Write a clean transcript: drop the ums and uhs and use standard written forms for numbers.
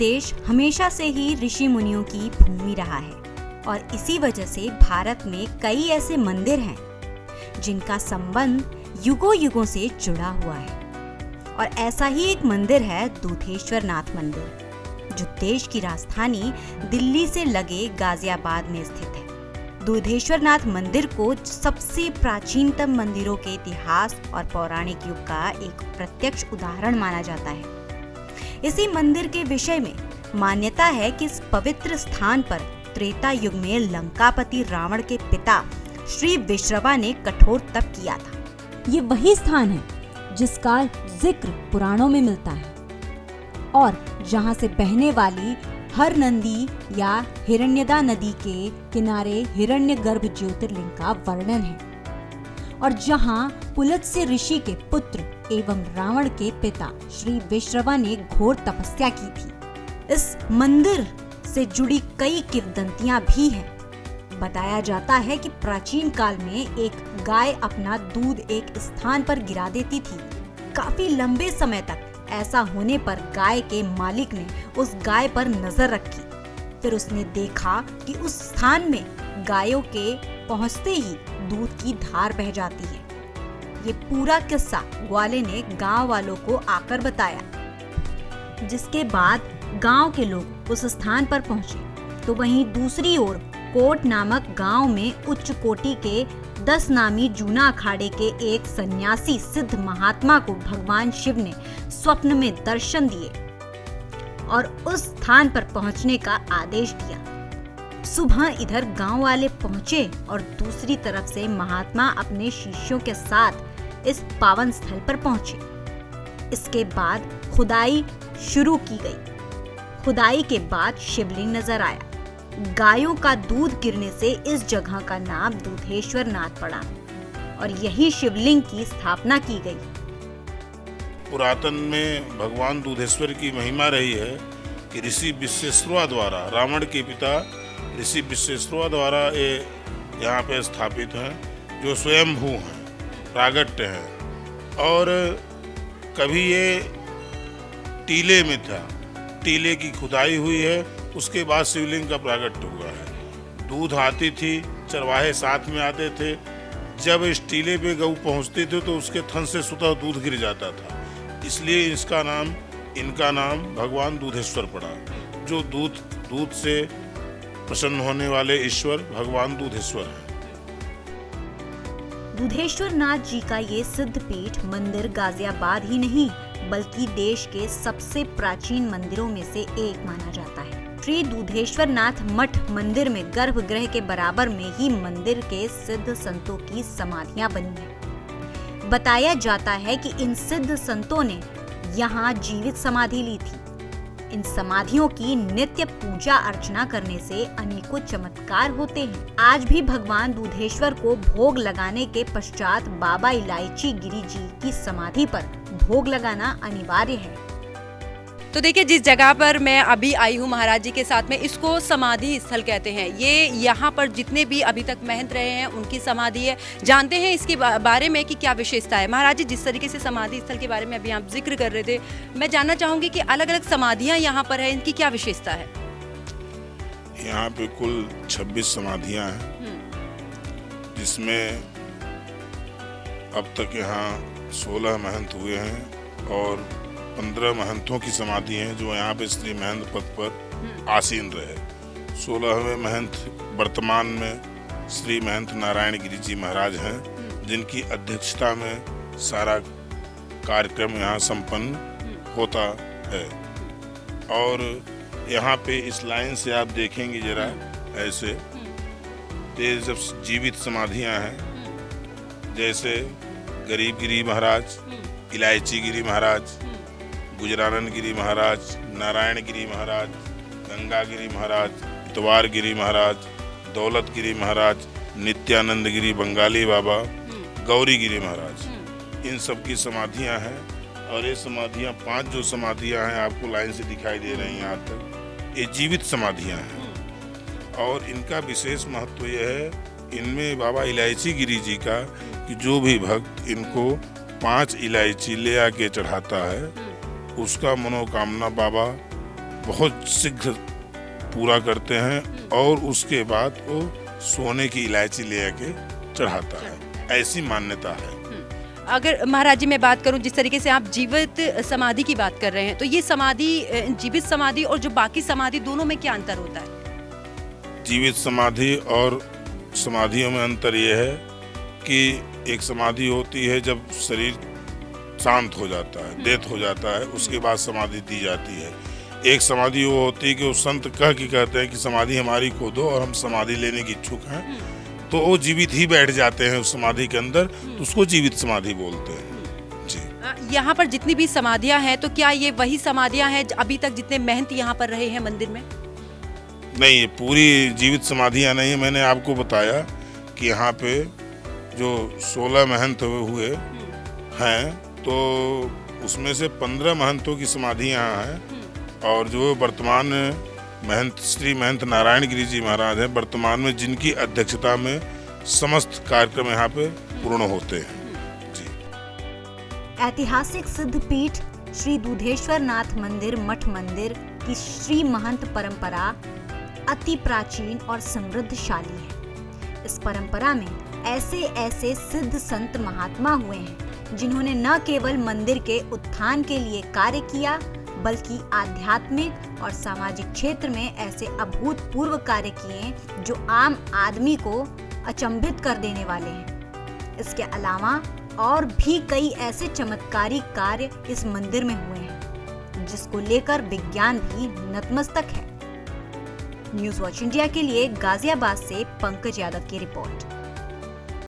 देश हमेशा से ही ऋषि मुनियों की भूमि रहा है और इसी वजह से भारत में कई ऐसे मंदिर हैं जिनका संबंध युगों युगों से जुड़ा हुआ है। और ऐसा ही एक मंदिर है दूधेश्वर नाथ मंदिर, जो देश की राजधानी दिल्ली से लगे गाजियाबाद में स्थित है। दूधेश्वर नाथ मंदिर को सबसे प्राचीनतम मंदिरों के इतिहास और पौराणिक युग का एक प्रत्यक्ष उदाहरण माना जाता है। इसी मंदिर के विषय में मान्यता है कि इस पवित्र स्थान पर त्रेता युग में लंकापति रावण के पिता श्री विश्रवा ने कठोर तप किया था। ये वही स्थान है जिसका जिक्र पुराणों में मिलता है और जहां से बहने वाली हर नंदी या हिरण्यदा नदी के किनारे हिरण्यगर्भ ज्योतिर्लिंग का वर्णन है और जहां पुलत्स्य ऋषि के पुत्र एवं रावण के पिता श्री विश्रवा ने घोर तपस्या की थी। इस मंदिर से जुड़ी कई किंवदंतियां भी हैं। बताया जाता है कि प्राचीन काल में एक गाय अपना दूध एक स्थान पर गिरा देती थी। काफी लंबे समय तक ऐसा होने पर गाय के मालिक ने उस गाय पर नजर रखी। फिर उसने देखा कि उस स्थान में गायों के पहुंचते ही दूध की धार बह जाती है। ये पूरा किस्सा ग्वाले ने गांव वालों को आकर बताया, जिसके बाद गांव के लोग उस स्थान पर पहुंचे तो वहीं दूसरी ओर कोट नामक गांव में उच्च कोटि के 10 नामी जूना अखाड़े के एक सन्यासी सिद्ध महात्मा को भगवान शिव ने स्वप्न में दर्शन दिए और उस स्थान पर पहुंचने का आदेश दिया। सुबह इधर गांव वाले पहुंचे और दूसरी तरफ से महात्मा अपने शिष्यों के साथ इस पावन स्थल पर पहुंचे। इसके बाद खुदाई शुरू की गई। खुदाई के बाद शिवलिंग नजर आया। गायों का दूध गिरने से इस जगह का नाम दूधेश्वर नाथ पड़ा और यही शिवलिंग की स्थापना की गई। पुरातन में भगवान दूधेश्वर की महिमा रही है कि ऋषि विश्वेश्वरा द्वारा, रावण के पिता ऋषि विश्वेश्वरा द्वारा ये यहाँ पे स्थापित हैं, जो स्वयंभू हैं, प्रागट्य हैं। और कभी ये टीले में था, टीले की खुदाई हुई है, उसके बाद शिवलिंग का प्रागट्य हुआ है। दूध आती थी, चरवाहे साथ में आते थे। जब इस टीले पे गऊ पहुँचते थे तो उसके थन से स्वतः दूध गिर जाता था, इसलिए इनका नाम भगवान दूधेश्वर पड़ा। जो दूध से प्रसन्न होने वाले ईश्वर भगवान दूधेश्वर हैं। दूधेश्वर नाथ जी का ये सिद्ध पीठ मंदिर गाजियाबाद ही नहीं बल्कि देश के सबसे प्राचीन मंदिरों में से एक माना जाता है। श्री दूधेश्वर नाथ मठ मंदिर में गर्भगृह के बराबर में ही मंदिर के सिद्ध संतों की समाधियां बनी हैं। बताया जाता है कि इन सिद्ध संतों ने यहाँ जीवित समाधि ली थी। इन समाधियों की नित्य पूजा अर्चना करने से अनेकों चमत्कार होते हैं। आज भी भगवान दूधेश्वर को भोग लगाने के पश्चात बाबा इलायची गिरी जी की समाधि पर भोग लगाना अनिवार्य है। तो देखिए, जिस जगह पर मैं अभी आई हूँ महाराज जी के साथ में, इसको समाधि स्थल कहते हैं। ये यहाँ पर जितने भी अभी तक महंत रहे हैं उनकी समाधि है। जानते हैं इसके बारे में कि क्या विशेषता है। महाराज जी, जिस तरीके से समाधि स्थल के बारे में अभी आप जिक्र कर रहे थे, मैं जानना चाहूँगी कि अलग अलग समाधियाँ यहाँ पर है, इनकी क्या विशेषता है। यहाँ पे कुल 26 समाधियाँ हैं, जिसमें अब तक यहाँ 16 महंत हुए हैं और 15 महंतों की समाधि हैं जो यहाँ पे श्री महंत पद पर आसीन रहे। 16वें महंत वर्तमान में श्री महंत नारायण गिरी जी महाराज हैं, जिनकी अध्यक्षता में सारा कार्यक्रम यहाँ संपन्न होता है। और यहाँ पे इस लाइन से आप देखेंगे जरा ऐसे तेज जब जीवित समाधियाँ हैं, जैसे गरीब गिरी महाराज, इलायची गिरी महाराज, गुजरानन गिरी महाराज, नारायण गिरी महाराज, गंगा गिरी महाराज, इतवार गिरी महाराज, दौलत गिरी महाराज, नित्यानंद गिरी बंगाली बाबा, गौरी गिरी महाराज, इन सब की समाधियां हैं। और ये समाधियां 5 जो समाधियां हैं आपको लाइन से दिखाई दे रही हैं यहाँ तक, ये जीवित समाधियां हैं। और इनका विशेष महत्व यह है, इनमें बाबा इलायची गिरी जी का कि जो भी भक्त इनको 5 इलायची ले आके चढ़ाता है, उसका मनोकामना बाबा बहुत शीघ्र पूरा करते हैं और उसके बाद वो सोने की इलायची ले आके चढ़ाता है, ऐसी मान्यता है। अगर महाराज जी मैं बात करूं, जिस तरीके से आप जीवित समाधि की बात कर रहे हैं, तो ये समाधि, जीवित समाधि और जो बाकी समाधि, दोनों में क्या अंतर होता है? जीवित समाधि और समाधियों में अंतर यह है कि एक समाधि होती है जब शरीर शांत हो जाता है, डेथ हो जाता है, उसके बाद समाधि दी जाती है। एक समाधि वो होती है कि वो संत कह के कहते हैं कि समाधि हमारी खो दो और हम समाधि लेने की इच्छुक हैं, तो वो जीवित ही बैठ जाते हैं उस समाधि के अंदर, तो उसको जीवित समाधि बोलते हैं। जी। यहाँ पर जितनी भी समाधियाँ हैं, तो क्या ये वही समाधियाँ हैं अभी तक जितने महंत यहाँ पर रहे हैं मंदिर में? नहीं, ये पूरी जीवित समाधियाँ नहीं है। मैंने आपको बताया कि यहाँ पे जो 16 महंत हुए हैं, तो उसमें से 15 महंतों की समाधि यहाँ है, और जो वर्तमान महंत श्री महंत नारायण गिरी जी महाराज हैं, वर्तमान में जिनकी अध्यक्षता में समस्त कार्यक्रम यहाँ पे पूर्ण होते हैं। जी। ऐतिहासिक सिद्धपीठ श्री दूधेश्वर नाथ मंदिर मठ मंदिर की श्री महंत परंपरा अति प्राचीन और समृद्धशाली है। इस परंपरा में ऐसे ऐसे सिद्ध संत महात्मा हुए हैं जिन्होंने न केवल मंदिर के उत्थान के लिए कार्य किया, बल्कि आध्यात्मिक और सामाजिक क्षेत्र में ऐसे अभूतपूर्व कार्य किए जो आम आदमी को अचंभित कर देने वाले हैं। इसके अलावा और भी कई ऐसे चमत्कारी कार्य इस मंदिर में हुए हैं जिसको लेकर विज्ञान भी नतमस्तक है। न्यूज़ वॉच इंडिया के लिए गाजियाबाद से पंकज यादव की रिपोर्ट।